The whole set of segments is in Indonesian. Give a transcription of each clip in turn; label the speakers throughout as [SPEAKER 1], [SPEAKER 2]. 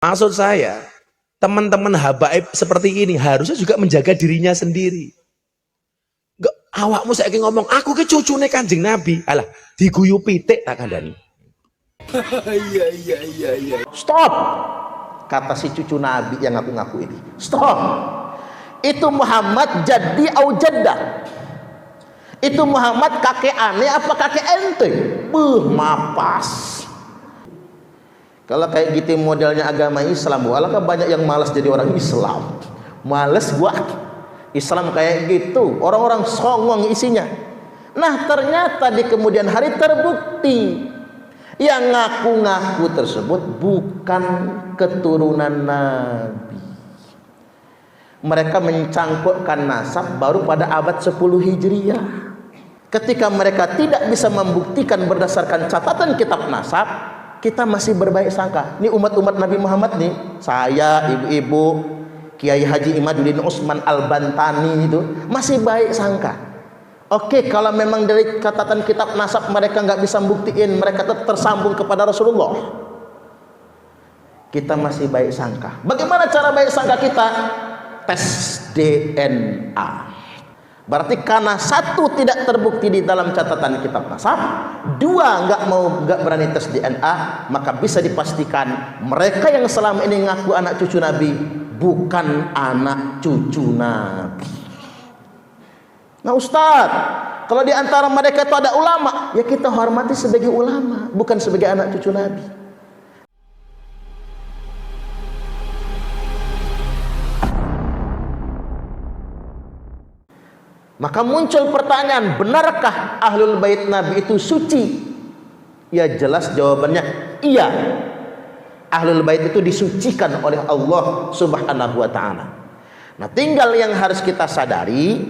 [SPEAKER 1] Maksud saya, teman-teman habaib seperti ini harusnya juga menjaga dirinya sendiri. Nggak, awakmu saya ngomong, aku ke cucune Kanjeng Nabi. Alah, diguyu pitik tak kandani.
[SPEAKER 2] Iya. Stop, kata si cucu Nabi yang ngaku-ngaku ini. Stop. Itu Muhammad jadi au jaddah. Itu Muhammad kakek aneh apa kakek ente? Mapas. Kalau kayak gitu modelnya agama Islam, alangkah banyak yang malas jadi orang Islam. Males gua. Islam kayak gitu, orang-orang songong isinya. Nah, ternyata di kemudian hari terbukti yang ngaku-ngaku tersebut bukan keturunan Nabi. Mereka mencangkukkan nasab baru pada abad 10 Hijriah. Ketika mereka tidak bisa membuktikan berdasarkan catatan kitab nasab, kita masih berbaik sangka. Ini umat-umat Nabi Muhammad nih, saya, ibu-ibu, Kiai Haji Imaduddin Utsman Al-Bantani itu masih baik sangka. Oke, kalau memang dari catatan kitab nasab mereka nggak bisa buktiin, mereka tetap tersambung kepada Rasulullah, kita masih baik sangka. Bagaimana cara baik sangka kita? Tes DNA. Berarti karena satu tidak terbukti di dalam catatan kitab nasab, dua nggak berani tes DNA, maka bisa dipastikan mereka yang selama ini ngaku anak cucu Nabi bukan anak cucu Nabi. Nah Ustadz, kalau di antara mereka itu ada ulama, ya kita hormati sebagai ulama, bukan sebagai anak cucu Nabi. Maka muncul pertanyaan, benarkah ahlul bait Nabi itu suci? Ya jelas jawabannya iya. Ahlul bait itu disucikan oleh Allah Subhanahu wa ta'ala. Nah, tinggal yang harus kita sadari,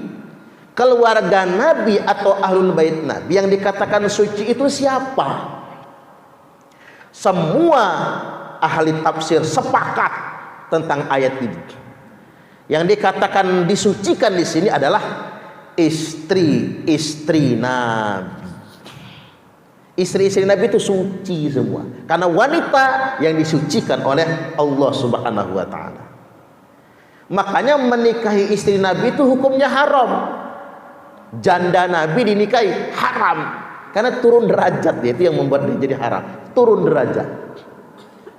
[SPEAKER 2] keluarga Nabi atau ahlul bait Nabi yang dikatakan suci itu siapa? Semua ahli tafsir sepakat tentang ayat ini. Yang dikatakan disucikan di sini adalah istri-istri Nabi. Istri-istri Nabi itu suci semua, karena wanita yang disucikan oleh Allah Subhanahu wa ta'ala. Makanya menikahi istri Nabi itu hukumnya haram. Janda Nabi dinikahi haram, karena turun derajat. Itu yang membuat dia jadi haram, turun derajat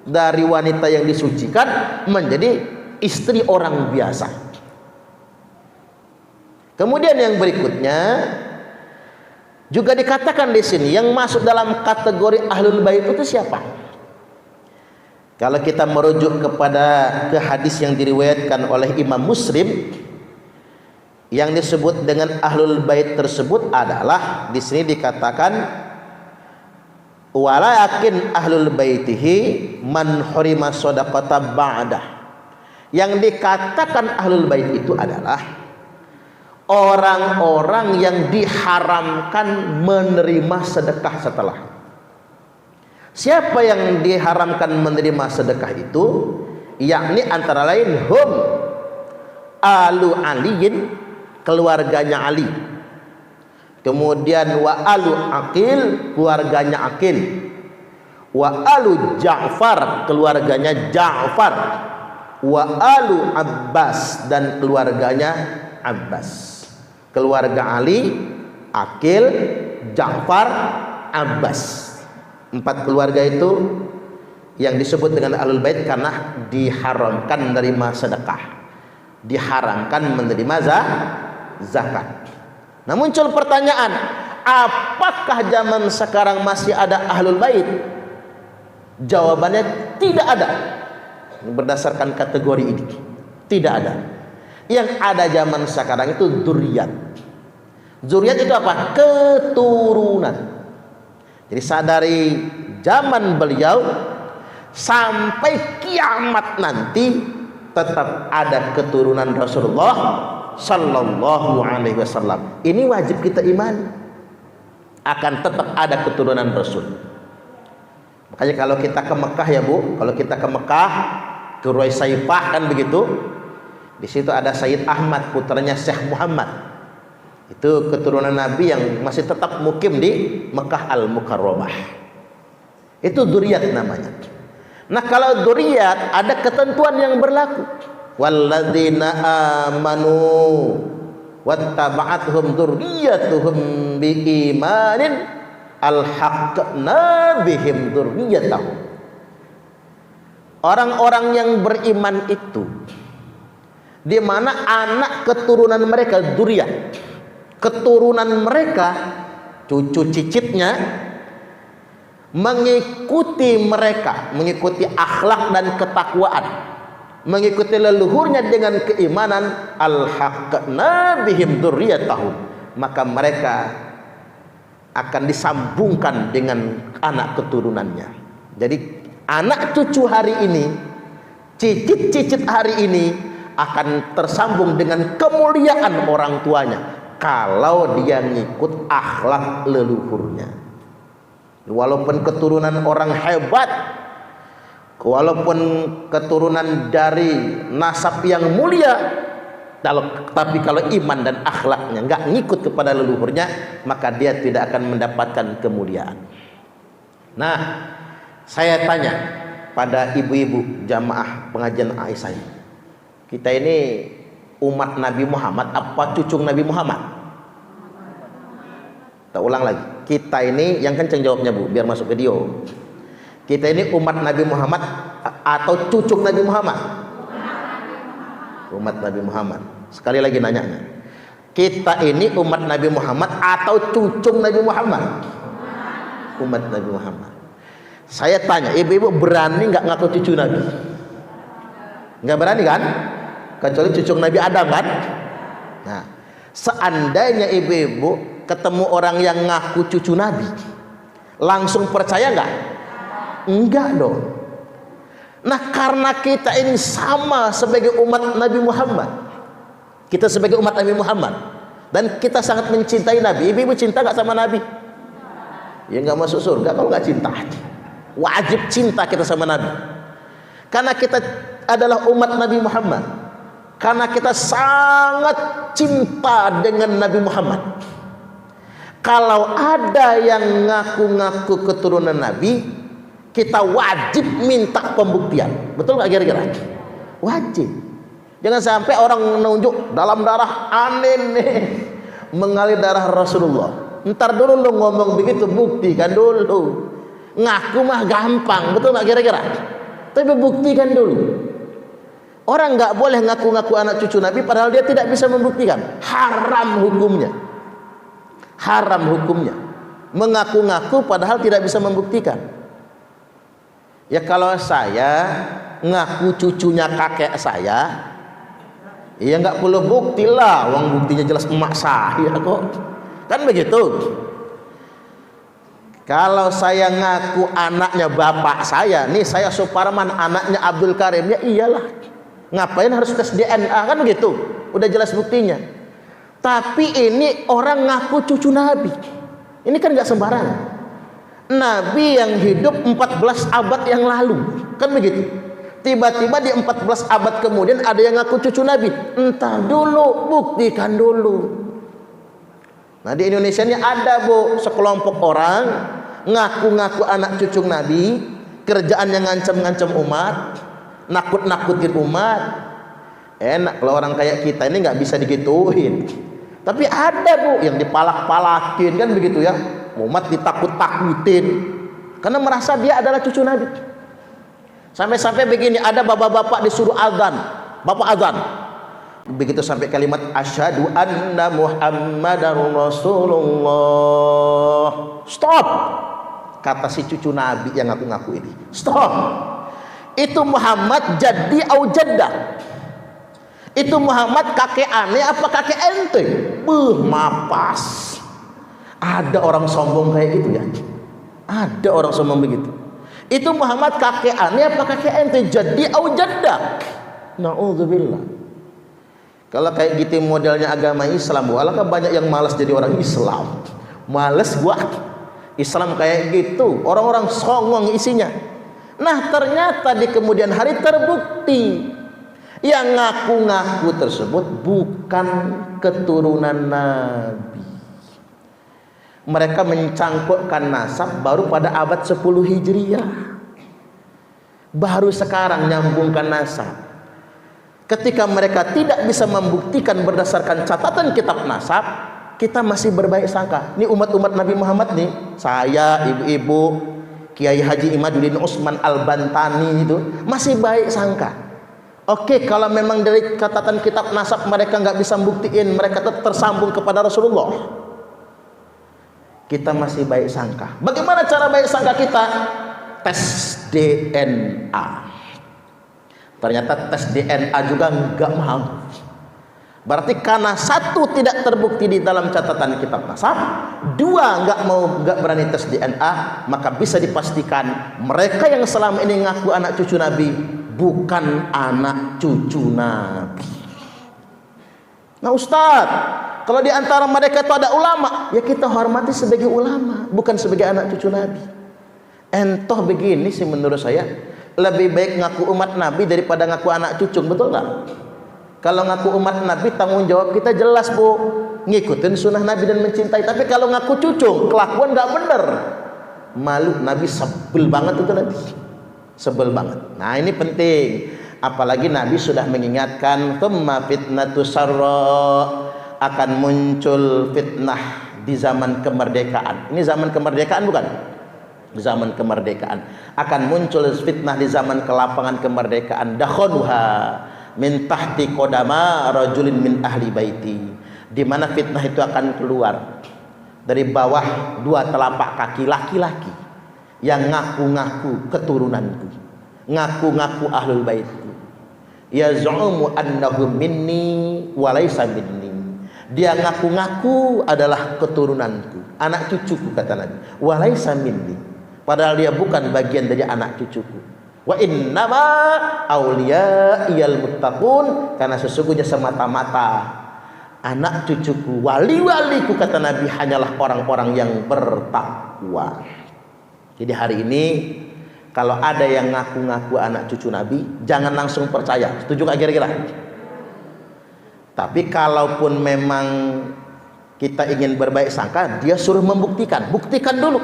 [SPEAKER 2] dari wanita yang disucikan menjadi istri orang biasa. Kemudian yang berikutnya juga dikatakan di sini yang masuk dalam kategori ahlul bait itu siapa? Kalau kita merujuk ke hadis yang diriwayatkan oleh Imam Muslim, yang disebut dengan ahlul bait tersebut adalah di sini dikatakan walakin ahlul baitihi man hurima shadaqata ba'dah. Yang dikatakan ahlul bait itu adalah orang-orang yang diharamkan menerima sedekah setelah. Siapa yang diharamkan menerima sedekah itu? Yakni antara lain hum alu aliyin, keluarganya Ali. Kemudian wa alu Aqil, keluarganya Aqil. Wa alu Ja'far, keluarganya Ja'far. Wa alu Abbas, dan keluarganya Abbas. Keluarga Ali, Aqil, Ja'far, Abbas. 4 keluarga itu yang disebut dengan ahlul bait karena diharamkan menerima sedekah, diharamkan menerima zakat. Nah, muncul pertanyaan, apakah zaman sekarang masih ada ahlul bait? Jawabannya tidak ada. Berdasarkan kategori ini, tidak ada. Yang ada zaman sekarang itu dzurriyyat. Dzurriyyat itu apa? Keturunan. Jadi sadari zaman beliau sampai kiamat nanti tetap ada keturunan Rasulullah Sallallahu Alaihi Wasallam. Ini wajib kita imani, akan tetap ada keturunan Rasul. Makanya kalau kita ke Mekah ya Bu, kalau kita ke Mekah, ke Ruwaisaifah kan begitu. Di situ ada Sayyid Ahmad, putranya Syekh Muhammad. Itu keturunan Nabi yang masih tetap mukim di Mekah Al-Mukarramah. Itu dzurriyyat namanya. Nah, kalau dzurriyyat ada ketentuan yang berlaku. Walladzina amanu wattaba'athum dzurriyyatuhum biimanin alhaqna bihim dzurriyyatahum. Orang-orang yang beriman itu di mana anak keturunan mereka, dzurriyyah, keturunan mereka, cucu cicitnya mengikuti mereka, mengikuti akhlak dan ketakwaan, mengikuti leluhurnya dengan keimanan, alhaqna bihim dzurriyyatahum, maka mereka akan disambungkan dengan anak keturunannya. Jadi anak cucu hari ini, cicit-cicit hari ini akan tersambung dengan kemuliaan orang tuanya kalau dia ngikut akhlak leluhurnya. Walaupun keturunan orang hebat, walaupun keturunan dari nasab yang mulia, tapi kalau iman dan akhlaknya nggak ngikut kepada leluhurnya, maka dia tidak akan mendapatkan kemuliaan. Nah, saya tanya pada ibu-ibu jamaah pengajian Aisyah, kita ini umat Nabi Muhammad apa cucung Nabi Muhammad? Tak ulang lagi. Kita ini yang kenceng jawabnya Bu, biar masuk video. Kita ini umat Nabi Muhammad atau cucung Nabi Muhammad? Umat Nabi Muhammad. Sekali lagi nanyanya, kita ini umat Nabi Muhammad atau cucung Nabi Muhammad? Umat Nabi Muhammad. Saya tanya, ibu-ibu berani nggak ngaku cucu Nabi? Nggak berani kan? Kecuali cucung Nabi Adam kan? Nah, seandainya ibu-ibu ketemu orang yang ngaku cucu Nabi, langsung percaya nggak? Enggak dong. Nah, karena kita ini sama sebagai umat Nabi Muhammad, kita sebagai umat Nabi Muhammad, dan kita sangat mencintai Nabi. Ibu-ibu cinta nggak sama Nabi? Ya nggak masuk surga kalau nggak cinta. Wajib cinta kita sama Nabi, karena kita adalah umat Nabi Muhammad, karena kita sangat cinta dengan Nabi Muhammad. Kalau ada yang ngaku-ngaku keturunan Nabi, kita wajib minta pembuktian. Betul nggak kira-kira? Wajib. Jangan sampai orang menunjuk dalam darah aneh nih, mengalir darah Rasulullah. Ntar dulu lo ngomong begitu, buktikan dulu. Ngaku mah gampang, betul nggak kira-kira? Tapi buktikan dulu. Orang nggak boleh ngaku-ngaku anak cucu Nabi padahal dia tidak bisa membuktikan. Haram hukumnya. Haram hukumnya. Mengaku-ngaku padahal tidak bisa membuktikan. Ya kalau saya ngaku cucunya kakek saya, ya nggak perlu bukti lah, uang buktinya jelas emak saya kok, kan begitu. Kalau saya ngaku anaknya bapak saya, nih saya Suparman anaknya Abdul Karim, ya iyalah, ngapain harus tes DNA, kan begitu, udah jelas buktinya. Tapi ini orang ngaku cucu Nabi, ini kan nggak sembarangan. Nabi yang hidup 14 abad yang lalu, kan begitu. Tiba-tiba di 14 abad kemudian ada yang ngaku cucu Nabi. Entah dulu, buktikan dulu. Nah di Indonesia ini ada Bu, sekelompok orang ngaku-ngaku anak cucu Nabi, kerjaannya ngancam-ngancam umat, nakut-nakutin umat. Enak kalau orang kayak kita ini nggak bisa digituin. Tapi ada Bu yang dipalak-palakin, kan begitu ya. Umat ditakut-takutin karena merasa dia adalah cucu Nabi. Sampai-sampai begini, ada bapak-bapak disuruh azan, bapak azan. Begitu sampai kalimat asyhadu anna Muhammadar Rasulullah, stop. Kata si cucu Nabi yang ngaku-ngaku ini, stop. Itu Muhammad jadi au jaddah. Itu Muhammad kakek aneh apa kakek ente? Mapas. Ada orang sombong kayak gitu ya. Ada orang sombong begitu. Itu Muhammad kakek aneh apa kakek ente? Jadi au jaddah. Na'udzubillah. Kalau kayak gitu modelnya agama Islam, alangkah banyak yang malas jadi orang Islam. Malas buat Islam kayak gitu. Orang-orang songong isinya. Nah ternyata di kemudian hari terbukti yang ngaku-ngaku tersebut bukan keturunan Nabi. Mereka mencangkukkan nasab baru pada abad 10 Hijriah. baru sekarang nyambungkan nasab. Ketika mereka tidak bisa membuktikan berdasarkan catatan kitab nasab, kita masih berbaik sangka. Ini umat-umat Nabi Muhammad nih, saya, ibu-ibu, Kiai Haji Imaduddin Utsman Al-Bantani itu masih baik sangka. Oke, kalau memang dari catatan kitab nasab mereka nggak bisa buktiin, mereka tetap tersambung kepada Rasulullah, kita masih baik sangka. Bagaimana cara baik sangka kita? Tes DNA. Ternyata tes DNA juga nggak mahal. Berarti karena satu tidak terbukti di dalam catatan kitab nasab, dua nggak berani tes DNA, maka bisa dipastikan mereka yang selama ini ngaku anak cucu Nabi bukan anak cucu Nabi. Nah Ustadz, kalau di antara mereka itu ada ulama, ya kita hormati sebagai ulama, bukan sebagai anak cucu Nabi. Entoh begini sih menurut saya, lebih baik ngaku umat Nabi daripada ngaku anak cucu, betul nggak? Kalau ngaku umat Nabi, tanggung jawab kita jelas bu, ngikutin sunnah Nabi dan mencintai. Tapi kalau ngaku cucu, kelakuan nggak bener, malu. Nabi sebel banget itu Nabi, sebel banget. Nah ini penting, apalagi Nabi sudah mengingatkan, thumma fitnatu sarra, akan muncul fitnah di zaman kemerdekaan. Ini zaman kemerdekaan bukan? Di zaman kemerdekaan akan muncul fitnah di zaman kelapangan kemerdekaan. Dakhanuha min tahti qodama rajulin min ahli baiti, di mana fitnah itu akan keluar dari bawah dua telapak kaki laki-laki yang ngaku-ngaku keturunanku, ngaku-ngaku ahlul baitku, yaz'umu annahu minni wa laysa minni, dia ngaku-ngaku adalah keturunanku, anak cucuku kata Nabi, wa laysa minni, padahal dia bukan bagian dari anak cucuku. Wa innama awliyaiyal muttaqun, karena sesungguhnya semata-mata anak cucuku, wali-waliku kata Nabi hanyalah orang-orang yang bertakwa. Jadi hari ini kalau ada yang ngaku-ngaku anak cucu Nabi, jangan langsung percaya. Setuju gak kira-kira? Tapi kalaupun memang kita ingin berbaik sangka, dia suruh membuktikan, buktikan dulu.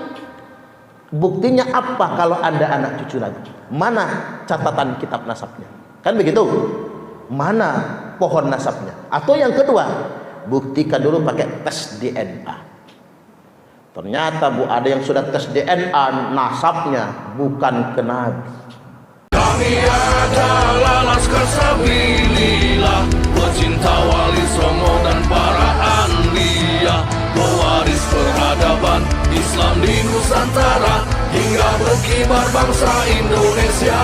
[SPEAKER 2] Buktinya apa kalau Anda anak cucu Nabi? Mana catatan kitab nasabnya? Kan begitu? Mana pohon nasabnya? Atau yang kedua, buktikan dulu pakai tes DNA. Ternyata bu, ada yang sudah tes DNA nasabnya bukan ke Nabi.
[SPEAKER 3] Kami adalah Laskar Sabilillah, pecinta Wali Songo dan para anbiya, pewaris peradaban Islam di Nusantara hingga berkibar bangsa Indonesia.